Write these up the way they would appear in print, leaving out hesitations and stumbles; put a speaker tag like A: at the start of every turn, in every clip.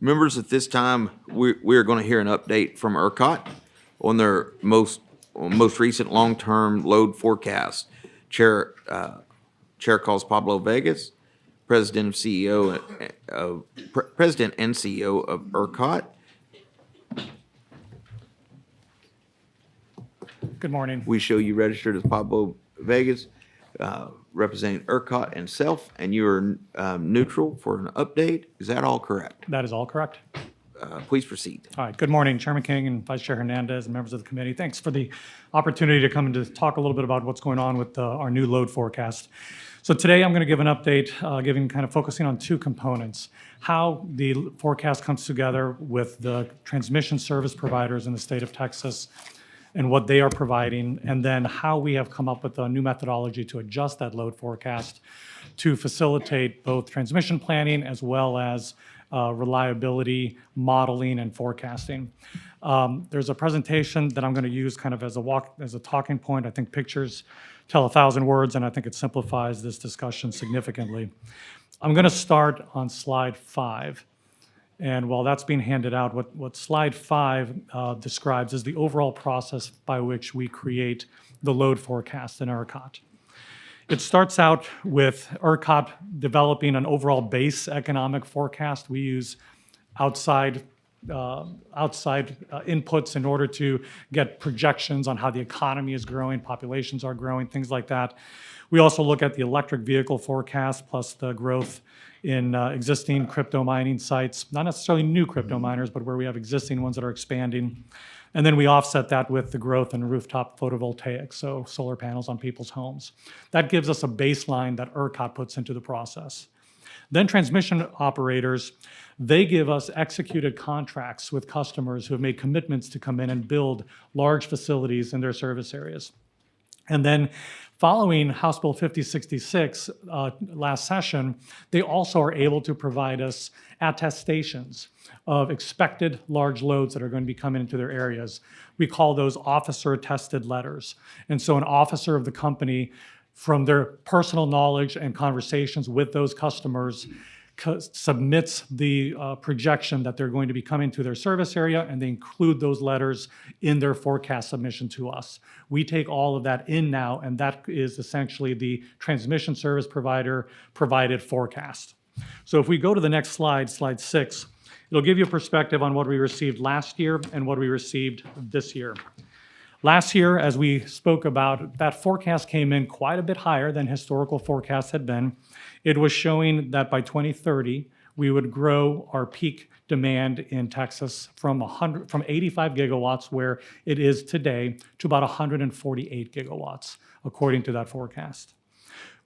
A: Members, at this time, we are going to hear an update from ERCOT on their most recent long-term load forecast. Chair calls Pablo Vegas, President and CEO of ERCOT.
B: Good morning.
A: We show you registered as Pablo Vegas, representing ERCOT and self, and you are neutral for an update. Is that all correct?
B: That is all correct.
A: Please proceed.
B: All right. Good morning, Chairman King and Vice Chair Hernandez and members of the committee. Thanks for the opportunity to come and to talk a little bit about what's going on with our new load forecast. So today I'm going to give an update, focusing on two components: how the forecast comes together with the transmission service providers in the state of Texas and what they are providing, and then how we have come up with a new methodology to adjust that load forecast to facilitate both transmission planning as well as reliability, modeling, and forecasting. There's a presentation that I'm going to use kind of as a talking point. I think pictures tell 1,000 words, and I think it simplifies this discussion significantly. I'm going to start on slide 5. And while that's being handed out, what slide 5 describes is the overall process by which we create the load forecast in ERCOT. It starts out with ERCOT developing an overall base economic forecast. We use outside inputs in order to get projections on how the economy is growing, populations are growing, things like that. We also look at the electric vehicle forecast plus the growth in existing crypto mining sites, not necessarily new crypto miners, but where we have existing ones that are expanding. And then we offset that with the growth in rooftop photovoltaics, so solar panels on people's homes. That gives us a baseline that ERCOT puts into the process. Then transmission operators, they give us executed contracts with customers who have made commitments to come in and build large facilities in their service areas. And then following House Bill 5066 last session, they also are able to provide us attestations of expected large loads that are going to be coming into their areas. We call those officer-attested letters. And so an officer of the company, from their personal knowledge and conversations with those customers, submits the projection that they're going to be coming to their service area, and they include those letters in their forecast submission to us. We take all of that in now, and that is essentially the transmission service provider provided forecast. So if we go to the next slide, slide 6, it'll give you a perspective on what we received last year and what we received this year. Last year, as we spoke about, that forecast came in quite a bit higher than historical forecasts had been. It was showing that by 2030, we would grow our peak demand in Texas from 85 gigawatts, where it is today, to about 148 gigawatts, according to that forecast.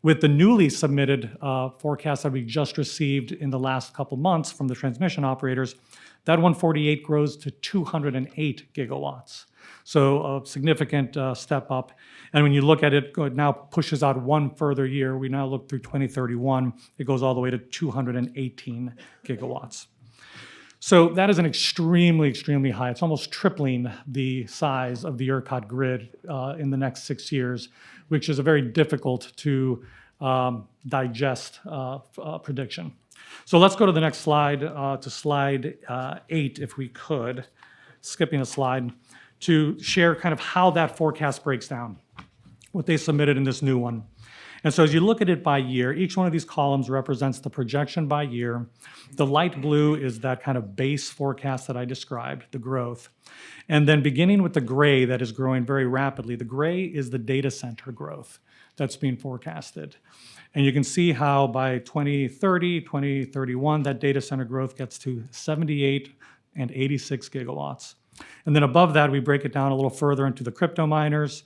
B: With the newly submitted forecast that we just received in the last couple months from the transmission operators, that 148 grows to 208 gigawatts. So a significant step up. And when you look at it, it now pushes out one further year. We now look through 2031. It goes all the way to 218 gigawatts. So that is an extremely, extremely high. It's almost tripling the size of the ERCOT grid in the next 6 years, which is a very difficult to digest prediction. So let's go to the next slide, to slide 8, if we could, skipping a slide, to share kind of how that forecast breaks down, what they submitted in this new one. And so as you look at it by year, each one of these columns represents the projection by year. The light blue is that kind of base forecast that I described, the growth. And then beginning with the gray that is growing very rapidly, the gray is the data center growth that's being forecasted. And you can see how by 2030, 2031, that data center growth gets to 78 and 86 gigawatts. And then above that, we break it down a little further into the crypto miners,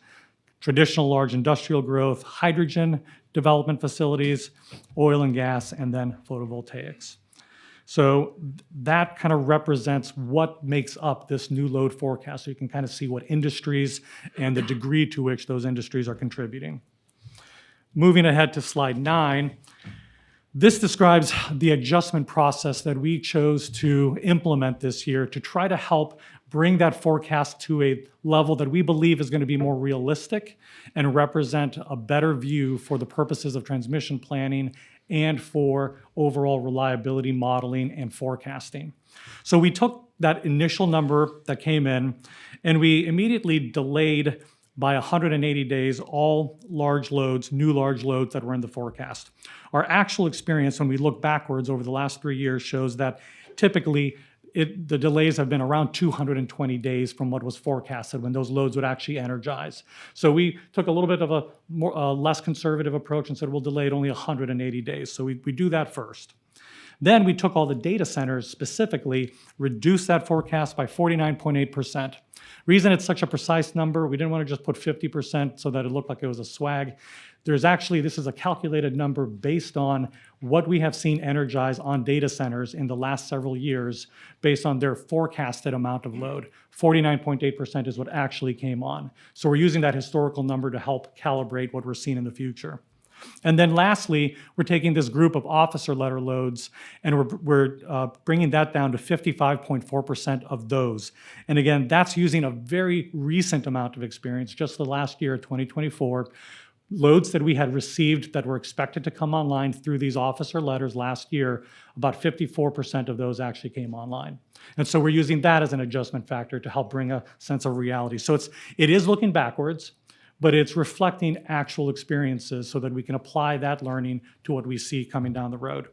B: traditional large industrial growth, hydrogen development facilities, oil and gas, and then photovoltaics. So that kind of represents what makes up this new load forecast. So you can kind of see what industries and the degree to which those industries are contributing. Moving ahead to slide 9, this describes the adjustment process that we chose to implement this year to try to help bring that forecast to a level that we believe is going to be more realistic and represent a better view for the purposes of transmission planning and for overall reliability modeling and forecasting. So we took that initial number that came in, and we immediately delayed by 180 days all large loads, new large loads that were in the forecast. Our actual experience when we look backwards over the last 3 years shows that typically the delays have been around 220 days from what was forecasted when those loads would actually energize. So we took a little bit of a less conservative approach and said we'll delay it only 180 days. So we do that first. Then we took all the data centers specifically, reduced that forecast by 49.8%. Reason it's such a precise number, we didn't want to just put 50% so that it looked like it was a swag. There's actually, this is a calculated number based on what we have seen energize on data centers in the last several years based on their forecasted amount of load. 49.8% is what actually came on. So we're using that historical number to help calibrate what we're seeing in the future. And then lastly, we're taking this group of officer letter loads and we're bringing that down to 55.4% of those. And again, that's using a very recent amount of experience, just the last year, 2024, loads that we had received that were expected to come online through these officer letters last year, about 54% of those actually came online. And so we're using that as an adjustment factor to help bring a sense of reality. So it is looking backwards, but it's reflecting actual experiences so that we can apply that learning to what we see coming down the road.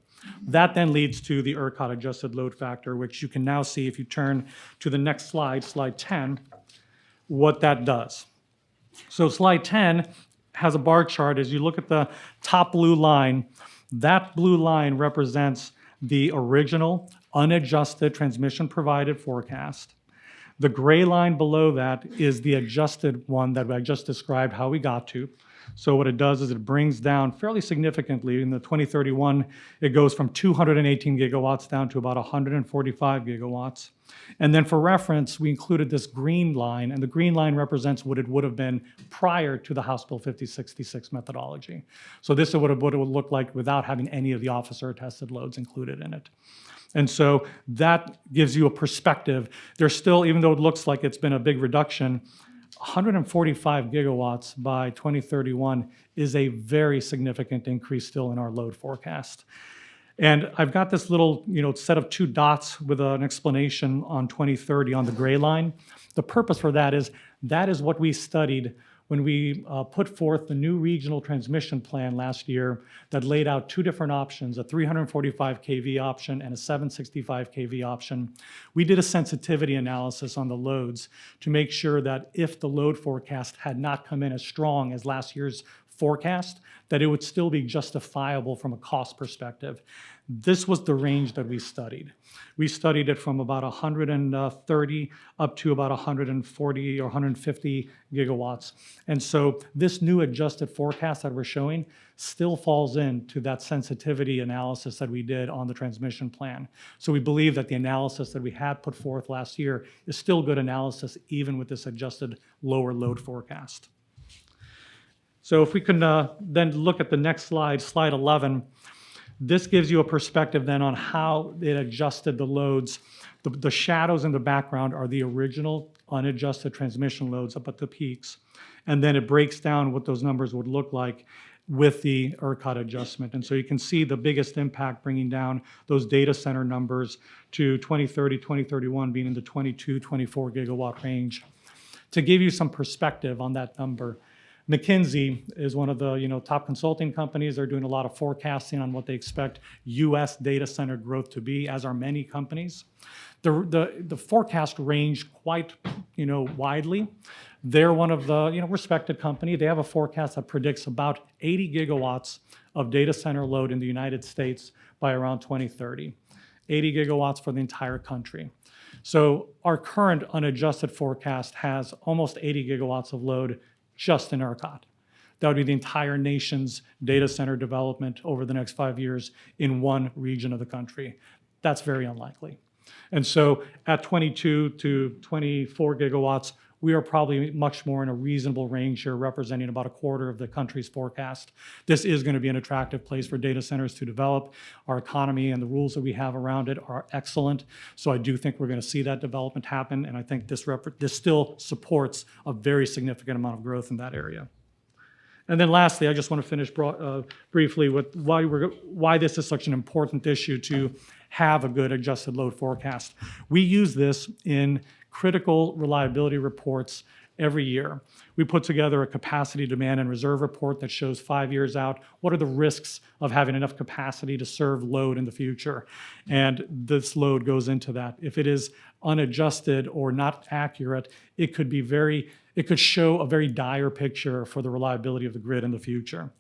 B: That then leads to the ERCOT adjusted load factor, which you can now see if you turn to the next slide, slide 10, what that does. So slide 10 has a bar chart. As you look at the top blue line, that blue line represents the original unadjusted transmission provided forecast. The gray line below that is the adjusted one that I just described how we got to. So what it does is it brings down fairly significantly. In the 2031, it goes from 218 gigawatts down to about 145 gigawatts. And then for reference, we included this green line, and the green line represents what it would have been prior to the House Bill 5066 methodology. So this is what it would look like without having any of the officer-attested loads included in it. And so that gives you a perspective. There's still, even though it looks like it's been a big reduction, 145 gigawatts by 2031 is a very significant increase still in our load forecast. And I've got this little, set of two dots with an explanation on 2030 on the gray line. The purpose for that is what we studied when we put forth the new regional transmission plan last year that laid out two different options, a 345 kV option and a 765 kV option. We did a sensitivity analysis on the loads to make sure that if the load forecast had not come in as strong as last year's forecast, that it would still be justifiable from a cost perspective. This was the range that we studied. We studied it from about 130 up to about 140 or 150 gigawatts. And so this new adjusted forecast that we're showing still falls into that sensitivity analysis that we did on the transmission plan. So we believe that the analysis that we had put forth last year is still good analysis, even with this adjusted lower load forecast. So if we can then look at the next slide, slide 11, this gives you a perspective then on how it adjusted the loads. The shadows in the background are the original unadjusted transmission loads up at the peaks. And then it breaks down what those numbers would look like with the ERCOT adjustment. And so you can see the biggest impact bringing down those data center numbers to 2030, 2031 being in the 22, 24 gigawatt range. To give you some perspective on that number, McKinsey is one of the top consulting companies. They're doing a lot of forecasting on what they expect U.S. data center growth to be, as are many companies. The forecast range quite widely. They're one of the respected company. They have a forecast that predicts about 80 gigawatts of data center load in the United States by around 2030. 80 gigawatts for the entire country. So our current unadjusted forecast has almost 80 gigawatts of load just in ERCOT. That would be the entire nation's data center development over the next 5 years in one region of the country. That's very unlikely. And so at 22 to 24 gigawatts, we are probably much more in a reasonable range here, representing about a quarter of the country's forecast. This is going to be an attractive place for data centers to develop. Our economy and the rules that we have around it are excellent. So I do think we're going to see that development happen. And I think this still supports a very significant amount of growth in that area. And then lastly, I just want to finish briefly with why this is such an important issue to have a good adjusted load forecast. We use this in critical reliability reports every year. We put together a capacity, demand, and reserve report that shows 5 years out what are the risks of having enough capacity to serve load in the future. And this load goes into that. If it is unadjusted or not accurate, it could show a very dire picture for the reliability of the grid in the future.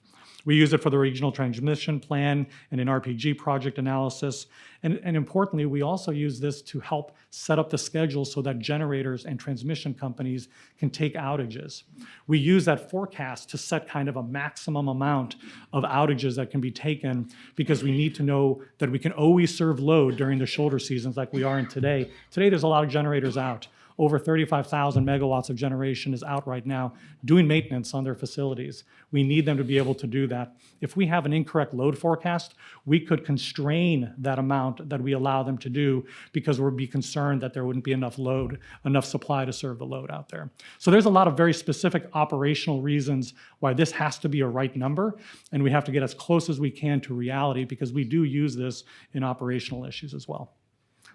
B: We use it for the regional transmission plan and in RPG project analysis. And importantly, we also use this to help set up the schedule so that generators and transmission companies can take outages. We use that forecast to set kind of a maximum amount of outages that can be taken because we need to know that we can always serve load during the shoulder seasons like we are in today. Today, there's a lot of generators out. Over 35,000 megawatts of generation is out right now doing maintenance on their facilities. We need them to be able to do that. If we have an incorrect load forecast, we could constrain that amount that we allow them to do because we'd be concerned that there wouldn't be enough load, enough supply to serve the load out there. So there's a lot of very specific operational reasons why this has to be a right number, and we have to get as close as we can to reality because we do use this in operational issues as well.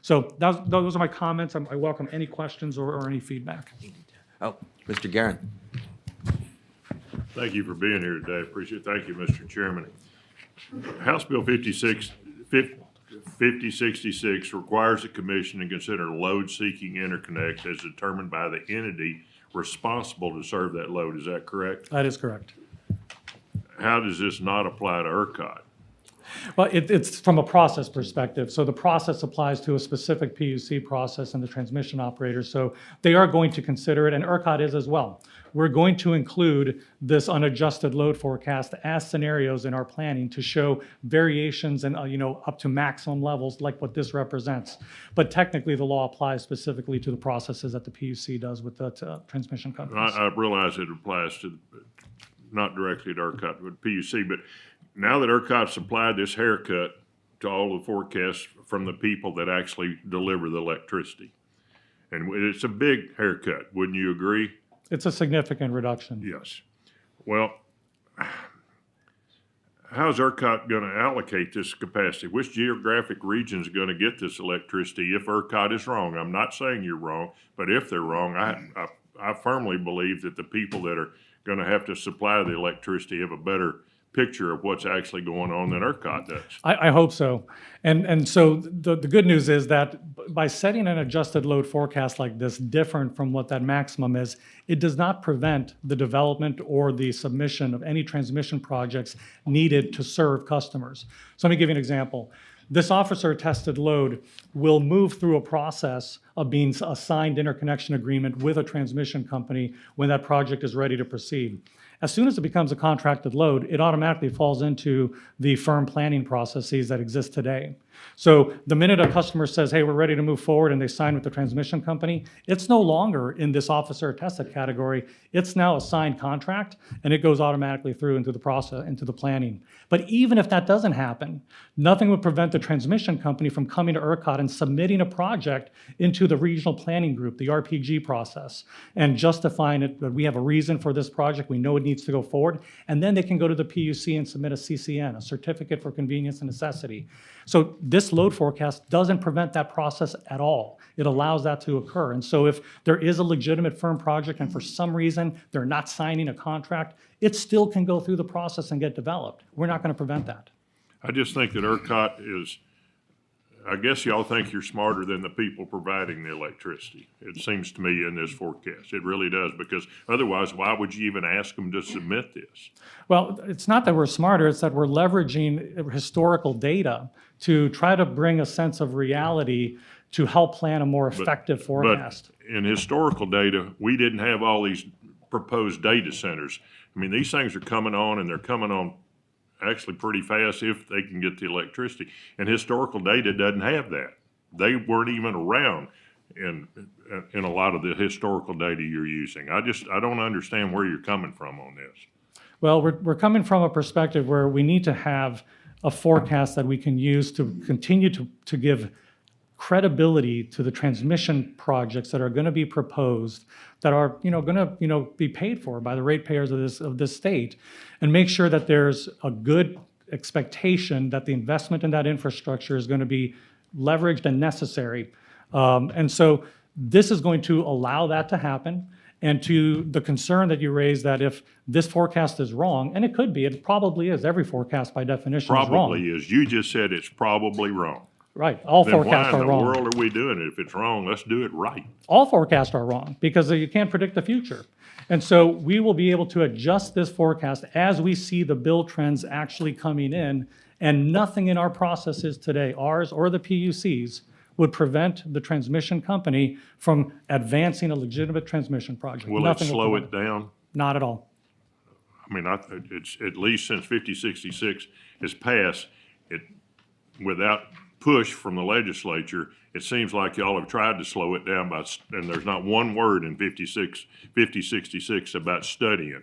B: So those are my comments. I welcome any questions or any feedback.
A: Oh, Mr. Guerin.
C: Thank you for being here today. Appreciate it. Thank you, Mr. Chairman. House Bill 5066 requires the commission to consider load-seeking interconnects as determined by the entity responsible to serve that load. Is that correct?
B: That is correct.
C: How does this not apply to ERCOT?
B: Well, it's from a process perspective. So the process applies to a specific PUC process and the transmission operators. So they are going to consider it, and ERCOT is as well. We're going to include this unadjusted load forecast as scenarios in our planning to show variations and up to maximum levels like what this represents. But technically, the law applies specifically to the processes that the PUC does with the transmission companies.
C: I realize it applies to, not directly to ERCOT, but PUC, but now that ERCOT supplied this haircut to all the forecasts from the people that actually deliver the electricity, and it's a big haircut, wouldn't you agree?
B: It's a significant reduction.
C: Yes. Well, how's ERCOT going to allocate this capacity? Which geographic region is going to get this electricity if ERCOT is wrong? I'm not saying you're wrong, but if they're wrong, I firmly believe that the people that are going to have to supply the electricity have a better picture of what's actually going on than ERCOT does.
B: I hope so. And so the good news is that by setting an adjusted load forecast like this, different from what that maximum is, it does not prevent the development or the submission of any transmission projects needed to serve customers. So let me give you an example. This officer-tested load will move through a process of being assigned interconnection agreement with a transmission company when that project is ready to proceed. As soon as it becomes a contracted load, it automatically falls into the firm planning processes that exist today. So the minute a customer says, hey, we're ready to move forward, and they sign with the transmission company, it's no longer in this officer tested category. It's now a signed contract, and it goes automatically through into the process, into the planning. But even if that doesn't happen, nothing would prevent the transmission company from coming to ERCOT and submitting a project into the regional planning group, the RPG process, and justifying it that we have a reason for this project, we know it needs to go forward, and then they can go to the PUC and submit a CCN, a Certificate for Convenience and Necessity. So this load forecast doesn't prevent that process at all. It allows that to occur. And so if there is a legitimate firm project and for some reason they're not signing a contract, it still can go through the process and get developed. We're not going to prevent that.
C: I just think that ERCOT is, I guess y'all think you're smarter than the people providing the electricity. It seems to me in this forecast. It really does, because otherwise, why would you even ask them to submit this?
B: Well, it's not that we're smarter, it's that we're leveraging historical data to try to bring a sense of reality to help plan a more effective forecast.
C: But in historical data, we didn't have all these proposed data centers. I mean, these things are coming on, and they're coming on actually pretty fast if they can get the electricity. And historical data doesn't have that. They weren't even around in a lot of the historical data you're using. I don't understand where you're coming from on this.
B: Well, we're coming from a perspective where we need to have a forecast that we can use to continue to give credibility to the transmission projects that are going to be proposed, that are going to be paid for by the ratepayers of this state, and make sure that there's a good expectation that the investment in that infrastructure is going to be leveraged and necessary. And so this is going to allow that to happen. And to the concern that you raised, that if this forecast is wrong, and it could be, it probably is, every forecast by definition is wrong.
C: Probably is. You just said it's probably wrong.
B: Right, all
C: Then why
B: forecasts
C: in
B: are
C: the
B: wrong.
C: world are we doing it? If it's wrong, let's do it right.
B: All forecasts are wrong because you can't predict the future. And so we will be able to adjust this forecast as we see the bill trends actually coming in, and nothing in our processes today, ours or the PUC's, would prevent the transmission company from advancing a legitimate transmission project.
C: Will it
B: Nothing will
C: slow
B: prevent
C: it down?
B: Not at all.
C: I mean, it's at least since 5066 has passed, without push from the legislature, it seems like y'all have tried to slow it down and there's not one word in 5066 about studying.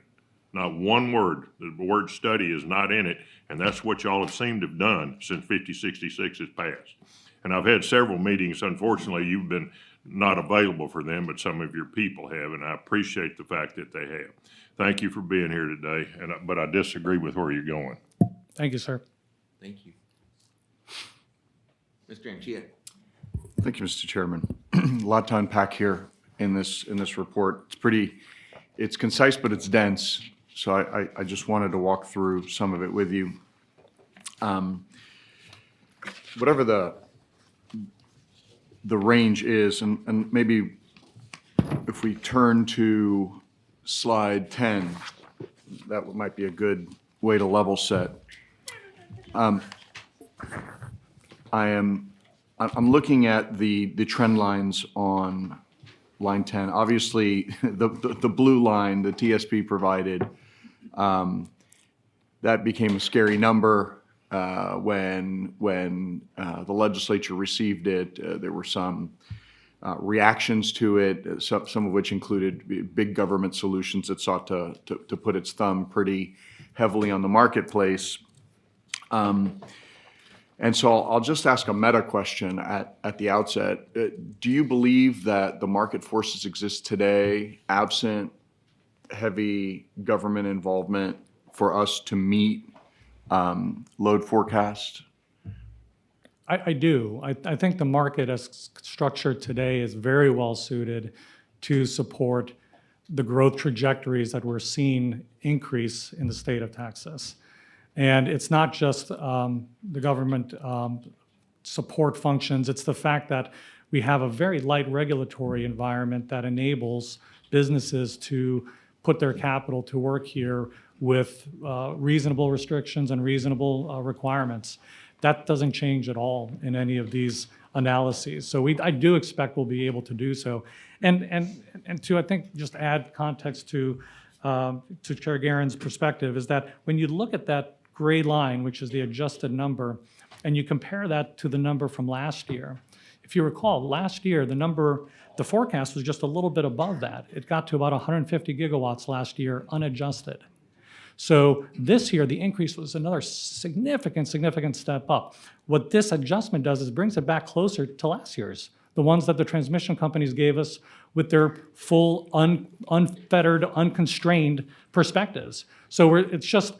C: Not one word. The word study is not in it, and that's what y'all have seemed to have done since 5066 has passed. And I've had several meetings. Unfortunately, you've been not available for them, but some of your people have, and I appreciate the fact that they have. Thank you for being here today, but I disagree with where you're going.
B: Thank you, sir.
A: Thank you. Mr. Anchia.
D: Thank you, Mr. Chairman. A lot to unpack here in this report. It's concise, but it's dense. So I just wanted to walk through some of it with you. Whatever the range is, and maybe if we turn to slide 10, that might be a good way to level set. I'm looking at the trend lines on line 10. Obviously, the blue line, the TSP provided, that became a scary number when the legislature received it. There were some reactions to it, some of which included big government solutions that sought to put its thumb pretty heavily on the marketplace. And so I'll just ask a meta question at the outset. Do you believe that the market forces exist today, absent heavy government involvement, for us to meet load forecast?
B: I do. I think the market as structured today is very well suited to support the growth trajectories that we're seeing increase in the state of Texas. And it's not just the government support functions, it's the fact that we have a very light regulatory environment that enables businesses to put their capital to work here with reasonable restrictions and reasonable requirements. That doesn't change at all in any of these analyses. So I do expect we'll be able to do so. And to, I think, just add context to Chair Guerin's perspective, is that when you look at that gray line, which is the adjusted number, and you compare that to the number from last year, if you recall, last year, the forecast was just a little bit above that. It got to about 150 gigawatts last year, unadjusted. So this year, the increase was another significant step up. What this adjustment does is brings it back closer to last year's, the ones that the transmission companies gave us with their full, unfettered, unconstrained perspectives. So it's just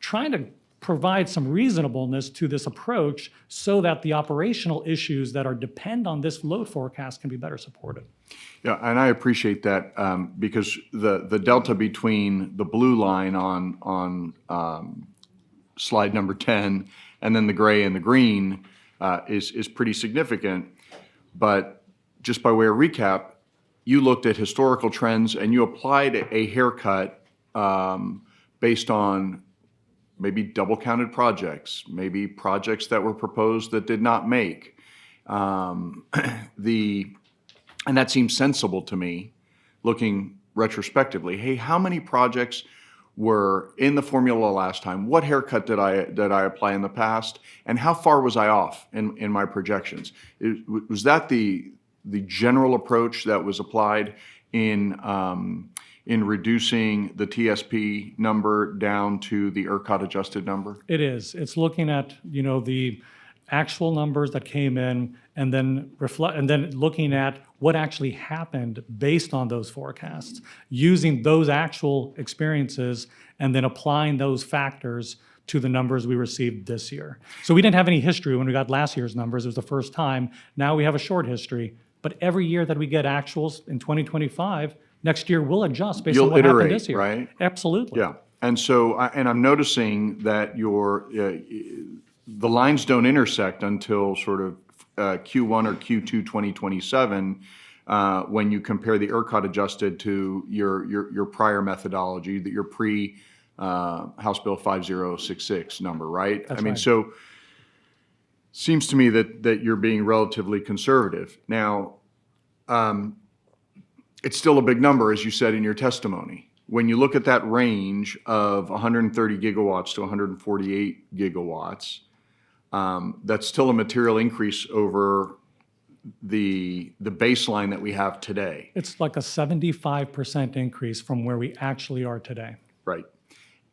B: trying to provide some reasonableness to this approach so that the operational issues that are depend on this load forecast can be better supported.
D: Yeah, and I appreciate that because the delta between the blue line on slide number 10 and then the gray and the green is pretty significant. But just by way of recap, you looked at historical trends and you applied a haircut based on maybe double counted projects, maybe projects that were proposed that did not make. And that seems sensible to me, looking retrospectively. Hey, how many projects were in the formula last time? What haircut did I apply in the past? And how far was I off in my projections? Was that the general approach that was applied in reducing the TSP number down to the ERCOT adjusted number?
B: It is. It's looking at, the actual numbers that came in, and then looking at what actually happened based on those forecasts, using those actual experiences, and then applying those factors to the numbers we received this year. So we didn't have any history when we got last year's numbers. It was the first time. Now we have a short history. But every year that we get actuals in 2025, next year we'll adjust based on
D: You'll
B: what happened
D: iterate,
B: this year.
D: right?
B: Absolutely.
D: Yeah. And so, and I'm noticing that the lines don't intersect until sort of Q1 or Q2 2027 when you compare the ERCOT adjusted to your prior methodology, that your pre House Bill 5066 number, right?
B: That's
D: I mean,
B: right.
D: so seems to me that you're being relatively conservative. Now, it's still a big number, as you said in your testimony. When you look at that range of 130 gigawatts to 148 gigawatts, that's still a material increase over the baseline that we have today.
B: It's like a 75% increase from where we actually are today.
D: Right.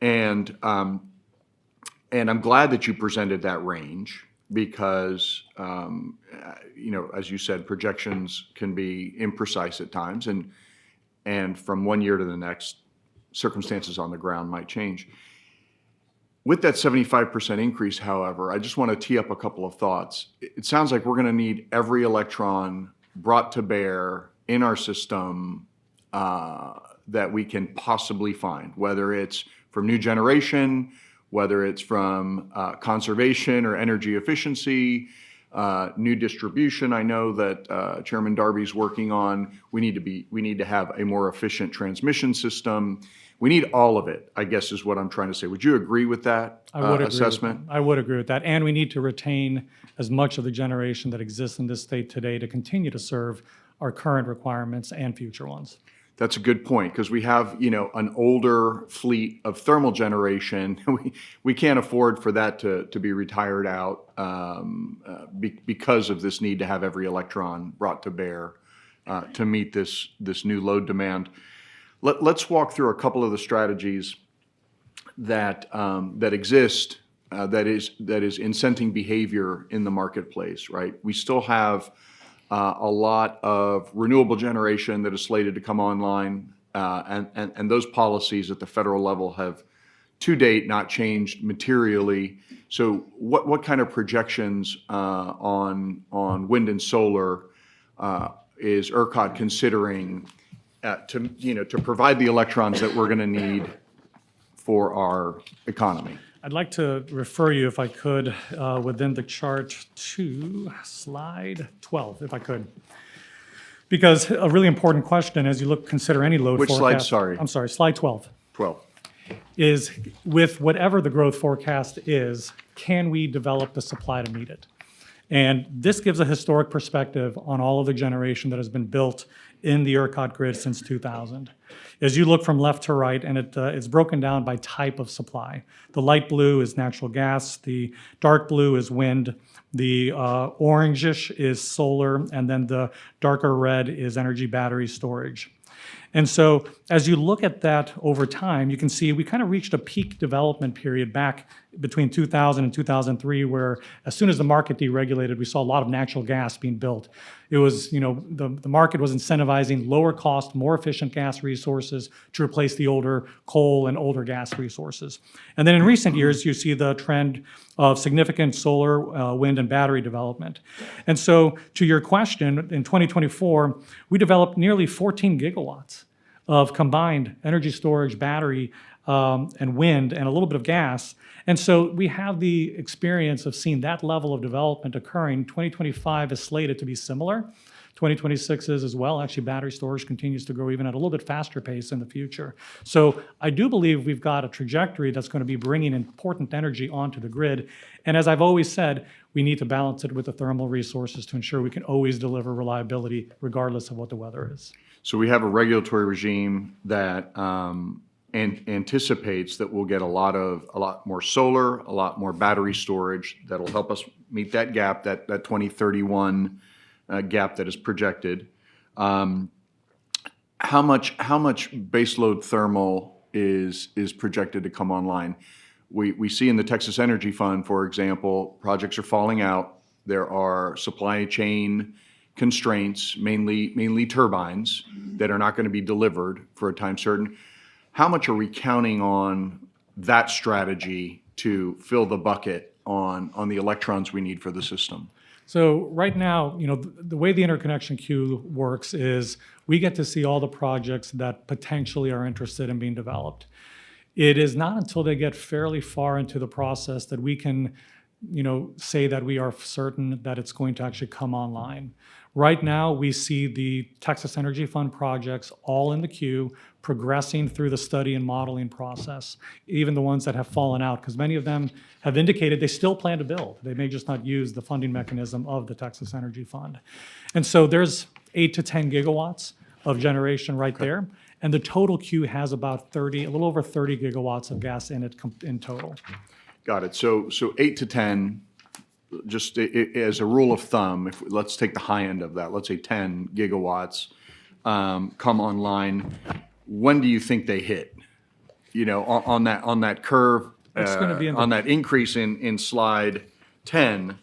D: And I'm glad that you presented that range because, as you said, projections can be imprecise at times, and from one year to the next, circumstances on the ground might change. With that 75% increase, however, I just want to tee up a couple of thoughts. It sounds like we're going to need every electron brought to bear in our system that we can possibly find, whether it's from new generation, whether it's from conservation or energy efficiency, new distribution. I know that Chairman Darby's working on. We need to have a more efficient transmission system. We need all of it, I guess, is what I'm trying to say. Would you agree with that assessment?
B: I would agree with that. And we need to retain as much of the generation that exists in this state today to continue to serve our current requirements and future ones.
D: That's a good point, because we have, an older fleet of thermal generation. We can't afford for that to be retired out because of this need to have every electron brought to bear to meet this new load demand. Let's walk through a couple of the strategies that exist that is incenting behavior in the marketplace. Right, we still have a lot of renewable generation that is slated to come online, and those policies at the federal level have, to date, not changed materially. So, what kind of projections on wind and solar is ERCOT considering to provide the electrons that we're going to need for our economy?
B: I'd like to refer you, if I could, within the chart to slide 12, if I could. Because a really important question as you consider any load
D: Which
B: forecast.
D: slide, sorry?
B: I'm sorry, slide 12.
D: 12.
B: Is with whatever the growth forecast is, can we develop the supply to meet it? And this gives a historic perspective on all of the generation that has been built in the ERCOT grid since 2000. As you look from left to right, and it's broken down by type of supply. The light blue is natural gas, the dark blue is wind, the orangish is solar, and then the darker red is energy battery storage. And so as you look at that over time, you can see we kind of reached a peak development period back between 2000 and 2003, where as soon as the market deregulated, we saw a lot of natural gas being built. It was, the market was incentivizing lower cost, more efficient gas resources to replace the older coal and older gas resources. And then in recent years, you see the trend of significant solar, wind, and battery development. And so to your question, in 2024, we developed nearly 14 gigawatts of combined energy storage, battery, and wind, and a little bit of gas. And so we have the experience of seeing that level of development occurring. 2025 is slated to be similar. 2026 is as well. Actually, battery storage continues to grow even at a little bit faster pace in the future. So I do believe we've got a trajectory that's going to be bringing important energy onto the grid. And as I've always said, we need to balance it with the thermal resources to ensure we can always deliver reliability regardless of what the weather is.
D: So we have a regulatory regime that anticipates that we'll get a lot more solar, a lot more battery storage that'll help us meet that gap, that 2031 gap that is projected. How much baseload thermal is projected to come online? we see in the Texas Energy Fund, for example, projects are falling out. There are supply chain constraints, mainly turbines, that are not going to be delivered for a time certain. How much are we counting on that strategy to fill the bucket on the electrons we need for the system?
B: So right now, the way the interconnection queue works is we get to see all the projects that potentially are interested in being developed. It is not until they get fairly far into the process that we can, say that we are certain that it's going to actually come online. Right now, we see the Texas Energy Fund projects all in the queue, progressing through the study and modeling process, even the ones that have fallen out, because many of them have indicated they still plan to build. They may just not use the funding mechanism of the Texas Energy Fund. And so there's 8 to 10 gigawatts of generation right there. And the total queue has about a little over 30 gigawatts of gas in it in total.
D: Got it. So 8 to 10, just as a rule of thumb, let's take the high end of that, let's say 10 gigawatts come online. When do you think they hit? On that curve,
B: It's gonna be in the-
D: on that increase in slide 10,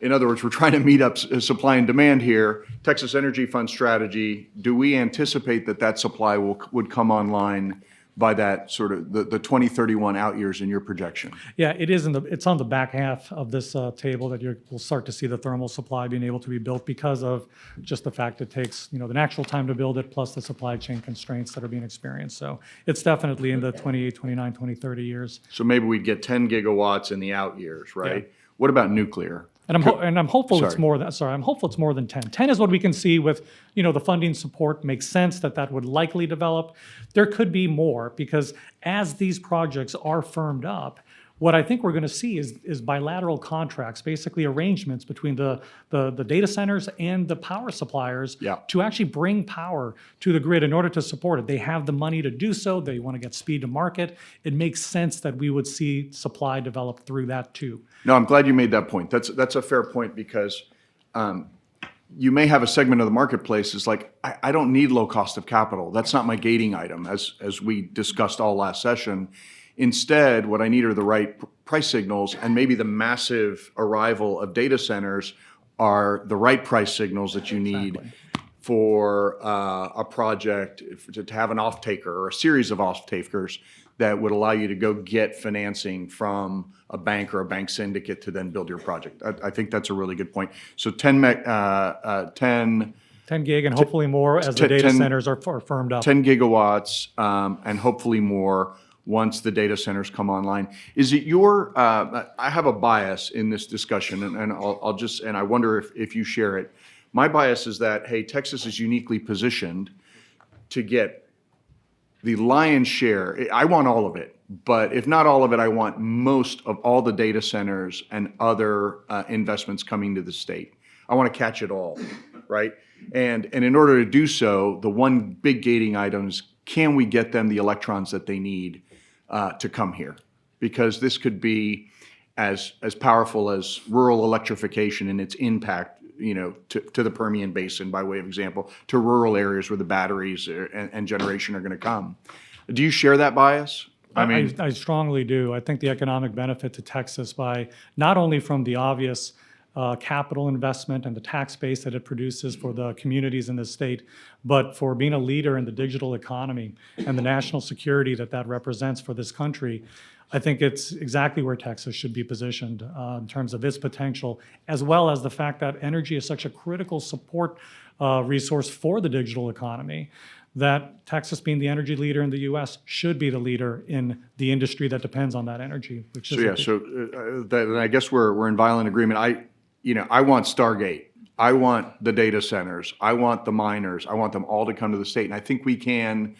D: in other words, we're trying to meet up supply and demand here. Texas Energy Fund strategy, do we anticipate that supply would come online by that sort of the 2031 out years in your projection?
B: Yeah, it's on the back half of this table that we'll start to see the thermal supply being able to be built because of just the fact it takes, the natural time to build it plus the supply chain constraints that are being experienced. So it's definitely in the 28, 29, 2030 years.
D: So maybe we'd get 10 gigawatts in the out years, right?
B: Yeah.
D: What about nuclear?
B: And I'm hopeful it's
D: Sorry.
B: more than, I'm hopeful it's more than 10. 10 is what we can see with, the funding support makes sense that would likely develop. There could be more because as these projects are firmed up, what I think we're going to see is bilateral contracts, basically arrangements between the data centers and the power suppliers
D: Yeah.
B: to actually bring power to the grid in order to support it. They have the money to do so. They want to get speed to market. It makes sense that we would see supply develop through that too.
D: No, I'm glad you made that point. That's a fair point because you may have a segment of the marketplace is like, I don't need low cost of capital. That's not my gating item, as we discussed all last session. Instead, what I need are the right price signals, and maybe the massive arrival of data centers are the right price signals that you need for a project to have an off-taker or a series of off-takers that would allow you to go get financing from a bank or a bank syndicate to then build your project. I think that's a really good point. So 10
B: 10 gig and hopefully more as the data centers are firmed up.
D: 10 gigawatts and hopefully more once the data centers come online. Is it your, I have a bias in this discussion and I wonder if you share it. My bias is that, hey, Texas is uniquely positioned to get the lion's share. I want all of it, but if not all of it, I want most of all the data centers and other investments coming to the state. I want to catch it all, right? And in order to do so, the one big gating item is, can we get them the electrons that they need to come here? Because this could be as powerful as rural electrification in its impact, to the Permian Basin, by way of example, to rural areas where the batteries and generation are going to come. Do you share that bias?
B: I strongly do. I think the economic benefit to Texas by not only from the obvious capital investment and the tax base that it produces for the communities in the state, but for being a leader in the digital economy and the national security that represents for this country. I think it's exactly where Texas should be positioned in terms of its potential, as well as the fact that energy is such a critical support resource for the digital economy, that Texas, being the energy leader in the U.S., should be the leader in the industry that depends on that energy. Which is
D: and I guess we're in violent agreement. I want Stargate. I want the data centers. I want the miners. I want them all to come to the state. And I think we can,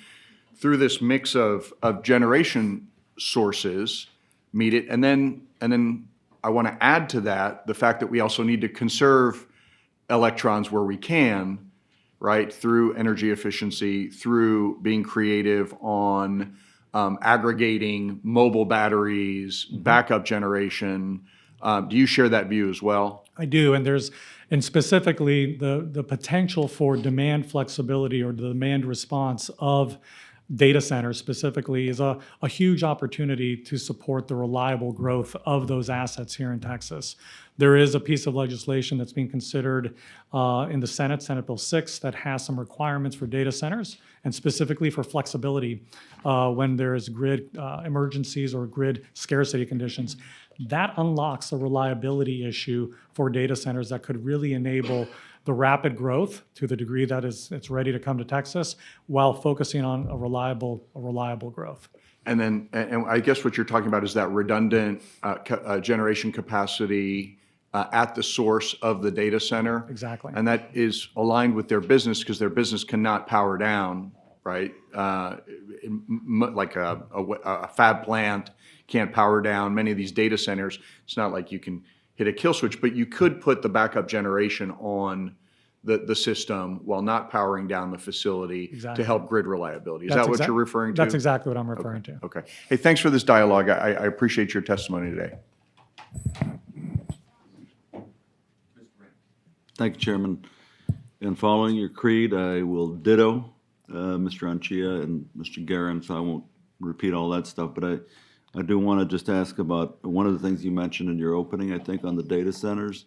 D: through this mix of generation sources, meet it. And then I want to add to that the fact that we also need to conserve electrons where we can, right? Through energy efficiency, through being creative on aggregating mobile batteries, backup generation. Do you share that view as well?
B: I do, and specifically the potential for demand flexibility or the demand response of data centers specifically is a huge opportunity to support the reliable growth of those assets here in Texas. There is a piece of legislation that's being considered in the Senate, Senate Bill 6, that has some requirements for data centers and specifically for flexibility when there's grid emergencies or grid scarcity conditions. That unlocks a reliability issue for data centers that could really enable the rapid growth to the degree that it's ready to come to Texas while focusing on a reliable growth.
D: And then, and I guess what you're talking about is that redundant generation capacity at the source of the data center.
B: Exactly.
D: And that is aligned with their business because their business cannot power down, right? Like a fab plant can't power down. Many of these data centers, it's not like you can hit a kill switch, but you could put the backup generation on the system while not powering down the facility
B: Exactly.
D: to help grid reliability. Is
B: That's
D: that what you're referring to?
B: That's exactly what I'm referring to.
D: Okay. Hey, thanks for this dialogue. I appreciate your testimony today.
E: Thank you, Chairman. And following your creed, I will ditto Mr. Anchia and Mr. Guerin, so I won't repeat all that stuff. But I do want to just ask about one of the things you mentioned in your opening, I think, on the data centers.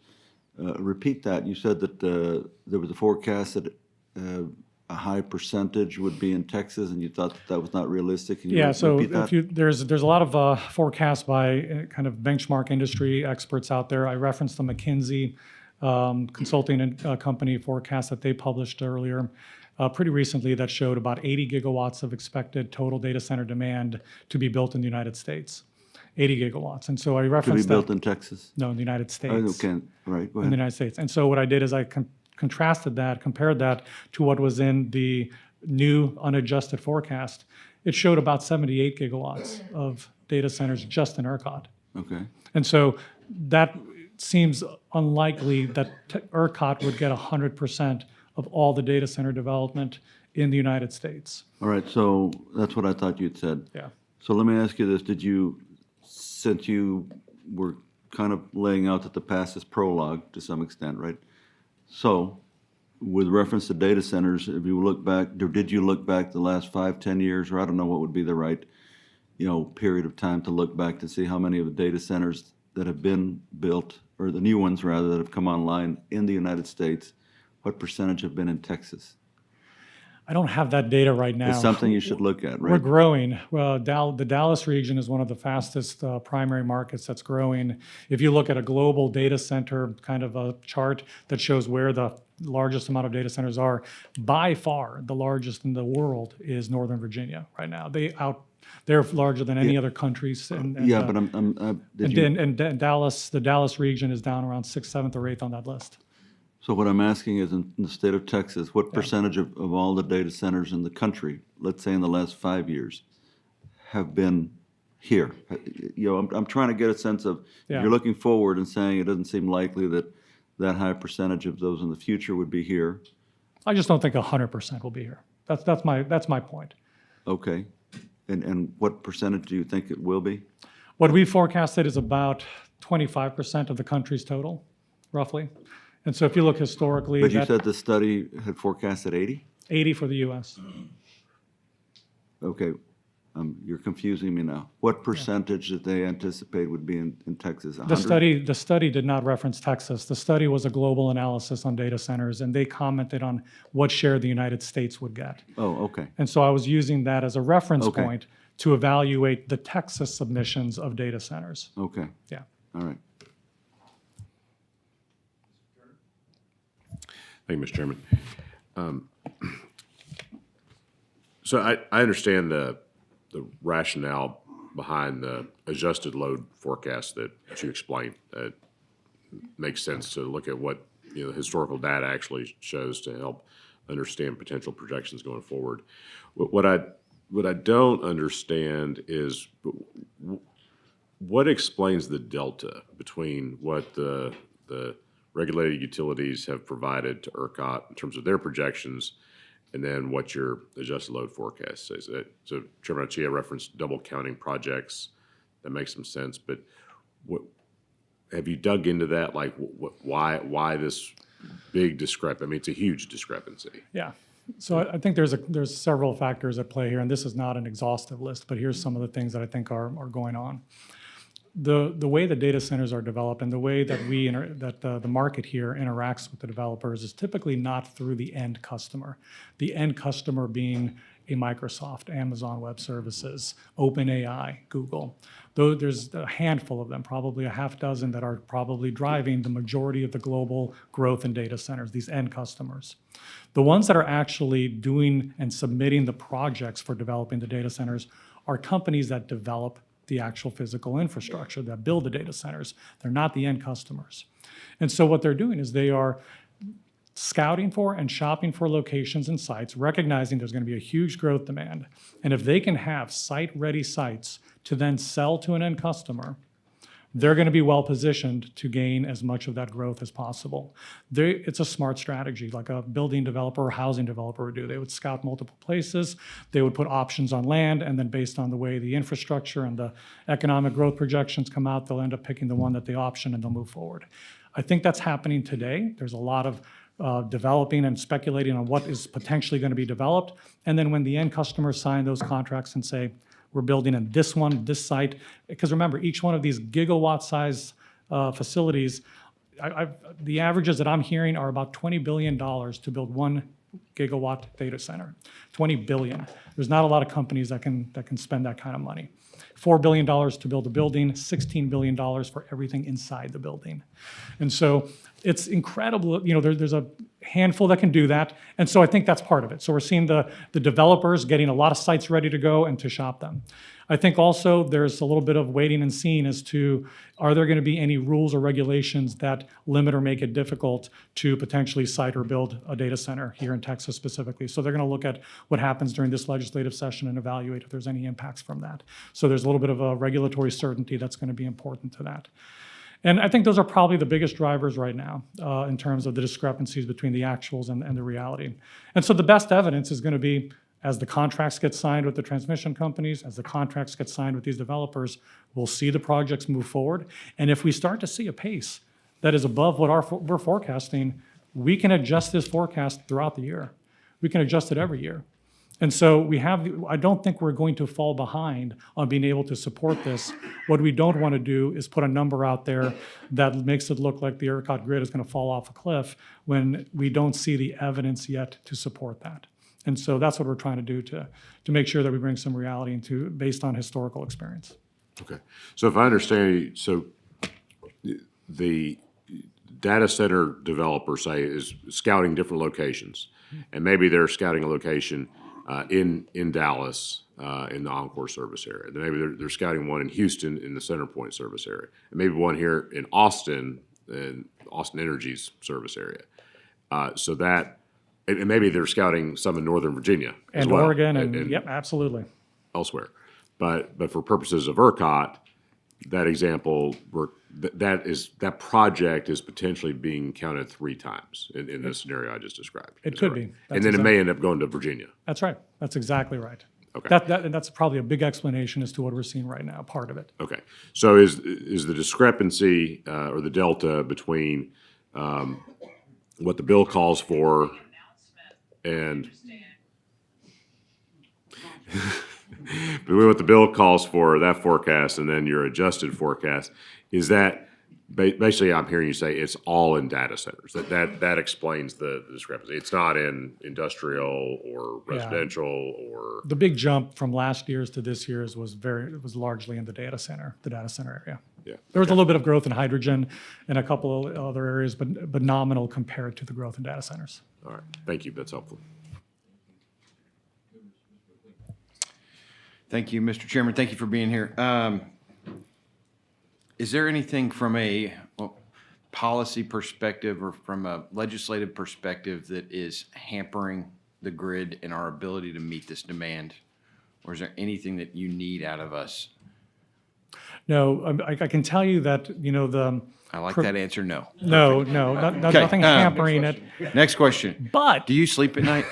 E: Repeat that. You said that there was a forecast that a high percentage would be in Texas, and you thought that was not realistic. Can you
B: Yeah, so
E: repeat that?
B: there's a lot of forecasts by kind of benchmark industry experts out there. I referenced the McKinsey consulting company forecast that they published earlier, pretty recently, that showed about 80 gigawatts of expected total data center demand to be built in the United States. 80 gigawatts. And so I
E: To be
B: referenced
E: built
B: that.
E: in Texas?
B: No, in the United
E: Oh,
B: States.
E: okay, right, go
B: In the
E: ahead.
B: United States. And so what I did is I contrasted that, compared that to what was in the new unadjusted forecast. It showed about 78 gigawatts of data centers just in ERCOT.
E: Okay,
B: And so that seems unlikely that ERCOT would get 100% of all the data center development in the United States.
E: all right, so that's what I thought you'd said.
B: Yeah.
E: So let me ask you this, since you were kind of laying out that the past is prologue to some extent, right? So, with reference to data centers, if you look back, or did you look back the last 5, 10 years, or I don't know what would be the right, period of time to look back to see how many of the data centers that have been built, or the new ones rather, that have come online in the United States, what percentage have been in Texas?
B: I don't have that data right now.
E: It's something you should look at,
B: We're
E: right?
B: growing. Well, the Dallas region is one of the fastest primary markets that's growing. If you look at a global data center kind of a chart that shows where the largest amount of data centers are, by far the largest in the world is Northern Virginia right now. They're larger than any other countries.
E: Yeah, but
B: And Dallas, the Dallas region is down around 6th, 7th, or 8th on that list.
E: So what I'm asking is, in the state of Texas, what percentage of all the data centers in the country, let's say in the last 5 years, have been here? I'm trying to get a sense of,
B: Yeah.
E: if you're looking forward and saying it doesn't seem likely that that high percentage of those in the future would be here.
B: I just don't think 100% will be here. That's my point.
E: Okay. And what percentage do you think it will be?
B: What we forecasted is about 25% of the country's total, roughly. And so if you look historically,
E: But you
B: that
E: said the study had forecasted 80?
B: 80 for the US.
E: Okay, you're confusing me now. What percentage did they anticipate would be in Texas? 100?
B: The study did not reference Texas. The study was a global analysis on data centers, and they commented on what share the United States would get.
E: Oh, okay.
B: And so I was using that as a reference
E: Okay.
B: point to evaluate the Texas submissions of data centers.
E: Okay,
B: Yeah.
E: all right.
F: Thank you, Mr. Chairman. So I understand the rationale behind the adjusted load forecast that you explained. It makes sense to look at what, historical data actually shows to help understand potential projections going forward. What I don't understand is what explains the delta between what the regulated utilities have provided to ERCOT in terms of their projections, and then what your adjusted load forecast says. So Chairman Achia referenced double counting projects. That makes some sense, but have you dug into that? Like, why this big discrepancy? I mean, it's a huge discrepancy.
B: Yeah. So I think there's several factors at play here, and this is not an exhaustive list, but here's some of the things that I think are going on. The way the data centers are developed and the way that the market here interacts with the developers is typically not through the end customer. The end customer being a Microsoft, Amazon Web Services, OpenAI, Google. Though there's a handful of them, probably a half dozen, that are probably driving the majority of the global growth in data centers, these end customers. The ones that are actually doing and submitting the projects for developing the data centers are companies that develop the actual physical infrastructure, that build the data centers. They're not the end customers. And so what they're doing is they are scouting for and shopping for locations and sites, recognizing there's going to be a huge growth demand. And if they can have site-ready sites to then sell to an end customer, they're going to be well positioned to gain as much of that growth as possible. It's a smart strategy, like a building developer or housing developer would do. They would scout multiple places, they would put options on land, and then based on the way the infrastructure and the economic growth projections come out, they'll end up picking the one that they option and they'll move forward. I think that's happening today. There's a lot of developing and speculating on what is potentially going to be developed. And then when the end customers sign those contracts and say, we're building in this one, this site, because remember, each one of these gigawatt-size facilities, the averages that I'm hearing are about $20 billion to build 1 gigawatt data center. $20 billion. There's not a lot of companies that can spend that kind of money. $4 billion to build a building, $16 billion for everything inside the building. And so it's incredible, there's a handful that can do that. And so I think that's part of it. So we're seeing the developers getting a lot of sites ready to go and to shop them. I think also there's a little bit of waiting and seeing as to, are there going to be any rules or regulations that limit or make it difficult to potentially site or build a data center here in Texas specifically? So they're going to look at what happens during this legislative session and evaluate if there's any impacts from that. So there's a little bit of a regulatory certainty that's going to be important to that. And I think those are probably the biggest drivers right now in terms of the discrepancies between the actuals and the reality. And so the best evidence is going to be as the contracts get signed with the transmission companies, as the contracts get signed with these developers, we'll see the projects move forward. And if we start to see a pace that is above what we're forecasting, we can adjust this forecast throughout the year. We can adjust it every year. And so I don't think we're going to fall behind on being able to support this. What we don't want to do is put a number out there that makes it look like the ERCOT grid is going to fall off a cliff when we don't see the evidence yet to support that. And so that's what we're trying to do to make sure that we bring some reality into based on historical experience.
F: Okay. So if I understand you, so the data center developer, say, is scouting different locations, and maybe they're scouting a location in Dallas in the Encore service area. Then maybe they're scouting one in Houston in the CenterPoint service area, and maybe one here in Austin Energy's service area. And maybe they're scouting some in Northern Virginia as
B: And
F: well,
B: Oregon, and yep, absolutely.
F: elsewhere. But for purposes of ERCOT, that example, that project is potentially being counted 3 times in the scenario I just described.
B: It
F: Is
B: could
F: that right?
B: be.
F: And then it may end up going to Virginia.
B: That's right. That's exactly right.
F: Okay.
B: And that's probably a big explanation as to what we're seeing right now, part of it.
F: Okay. So is the discrepancy or the delta between what the bill calls for and between what the bill calls for, that forecast, and then your adjusted forecast, is that basically I'm hearing you say it's all in data centers. That explains the discrepancy. It's not in industrial or residential or
B: The big jump from last year's to this year's was largely in the data center area.
F: yeah.
B: There was a little bit of growth in hydrogen and a couple of other areas, but nominal compared to the growth in data centers.
F: All right. Thank you. That's helpful.
G: Thank you, Mr. Chairman. Thank you for being here. Is there anything from a policy perspective or from a legislative perspective that is hampering the grid and our ability to meet this demand? Or is there anything that you need out of us?
B: No, I can tell you that,
G: I like that answer, no.
B: nothing hampering it.
G: Next question.
B: But
G: Do you sleep at night?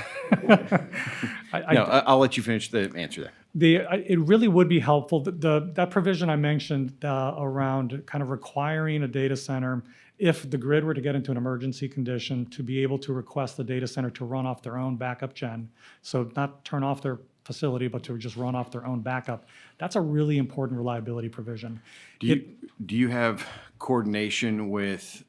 G: No, I'll let you finish the answer there.
B: It really would be helpful, that provision I mentioned around kind of requiring a data center, if the grid were to get into an emergency condition, to be able to request the data center to run off their own backup gen. So not turn off their facility, but to just run off their own backup. That's a really important reliability provision.
G: Do you have coordination with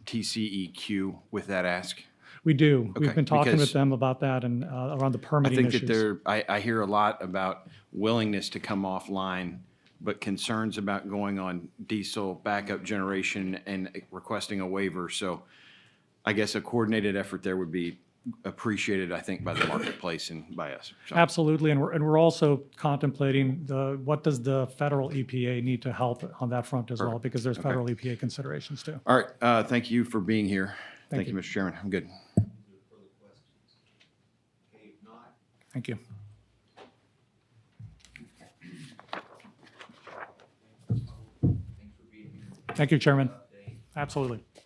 G: TCEQ with that ask?
B: We do. We've
G: Okay,
B: been talking with
G: because
B: them about that and around the
G: I
B: permitting
G: think
B: issues.
G: that I hear a lot about willingness to come offline, but concerns about going on diesel backup generation and requesting a waiver. So I guess a coordinated effort there would be appreciated, I think, by the marketplace and by us. So,
B: Absolutely, and we're also contemplating what does the federal EPA need to help on that front as well, because there's federal EPA considerations too.
G: all right, thank you for being here. Thank you,
B: you.
G: Mr. Chairman. I'm good.
B: Thank you. Thank you, Chairman. Absolutely.